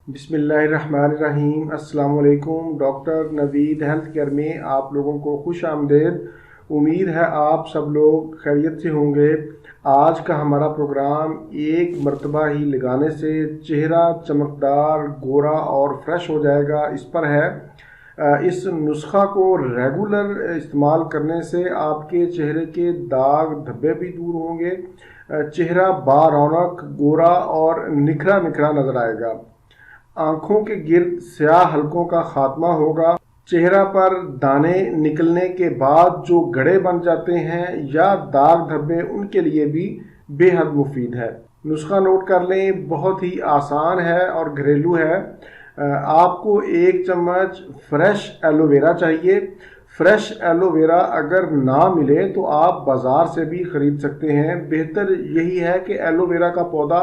बिस्मिल्लाहिर्रहमानिर्रहीम। अस्सलाम वालेकुम। डॉक्टर नवीद हेल्थ केयर में आप लोगों को खुश आमदेद। उम्मीद है आप सब लोग खैरियत से होंगे। आज का हमारा प्रोग्राम एक मर्तबा ही लगाने से चेहरा चमकदार, गोरा और फ्रेश हो जाएगा, इस पर है। इस नुस्खा को रेगुलर इस्तेमाल करने से आपके चेहरे के दाग धब्बे भी दूर होंगे। चेहरा बारौनक, गोरा और निखरा निखरा नजर आएगा। आंखों के गिर्द स्याह हलकों का खात्मा होगा। चेहरा पर दाने निकलने के बाद जो गड़े बन जाते हैं या दाग धब्बे, उनके लिए भी बेहद मुफीद है। नुस्खा नोट कर लें, बहुत ही आसान है और घरेलू है। आपको 1 चम्मच फ्रेश एलोवेरा चाहिए। फ्रेश एलोवेरा अगर ना मिले तो आप बाज़ार से भी ख़रीद सकते हैं। बेहतर यही है कि एलोवेरा का पौधा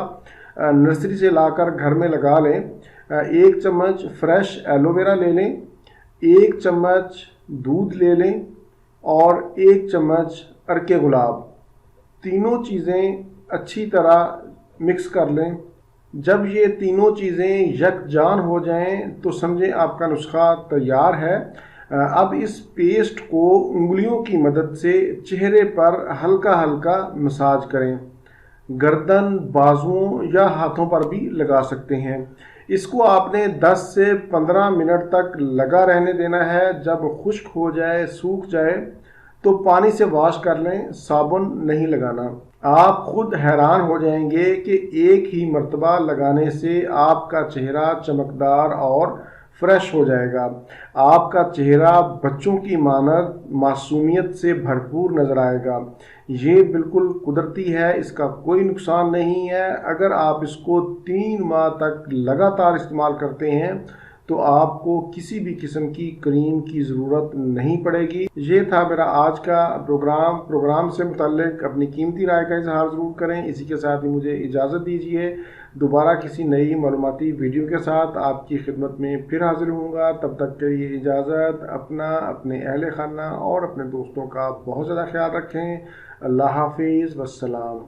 नर्सरी से लाकर घर में लगा लें। 1 चम्मच फ्रेश एलोवेरा ले लें, 1 चम्मच दूध ले लें और 1 चम्मच अर्के गुलाब। तीनों चीज़ें अच्छी तरह मिक्स कर लें। जब ये तीनों चीज़ें यकजान हो जाएं तो समझें आपका नुस्खा तैयार है। अब इस पेस्ट को उंगलियों की मदद से चेहरे पर हल्का हल्का मसाज करें। गर्दन, बाजुओं या हाथों पर भी लगा सकते हैं। इसको आपने 10 से 15 मिनट तक लगा रहने देना है। जब खुश्क हो जाए, सूख जाए तो पानी से वॉश कर लें, साबुन नहीं लगाना। आप खुद हैरान हो जाएंगे कि एक ही मर्तबा लगाने से आपका चेहरा चमकदार और फ्रेश हो जाएगा। आपका चेहरा बच्चों की मानद मासूमियत से भरपूर नज़र आएगा। ये बिल्कुल कुदरती है, इसका कोई नुकसान नहीं है। अगर आप इसको 3 माह तक लगातार इस्तेमाल करते हैं तो आपको किसी भी किस्म की क्रीम की ज़रूरत नहीं पड़ेगी। ये था मेरा आज का प्रोग्राम से मुतल्लिक अपनी कीमती राय का इजहार ज़रूर करें। इसी के साथ ही मुझे इजाज़त दीजिए। दोबारा किसी नई मालूमाती वीडियो के साथ आपकी खिदमत में फिर हाजिर होऊंगा। तब तक के लिए इजाज़त। अपना, अपने अहले खाना और अपने दोस्तों का बहुत ज़्यादा ख्याल रखें। अल्लाह हाफिज़, वस्सलाम।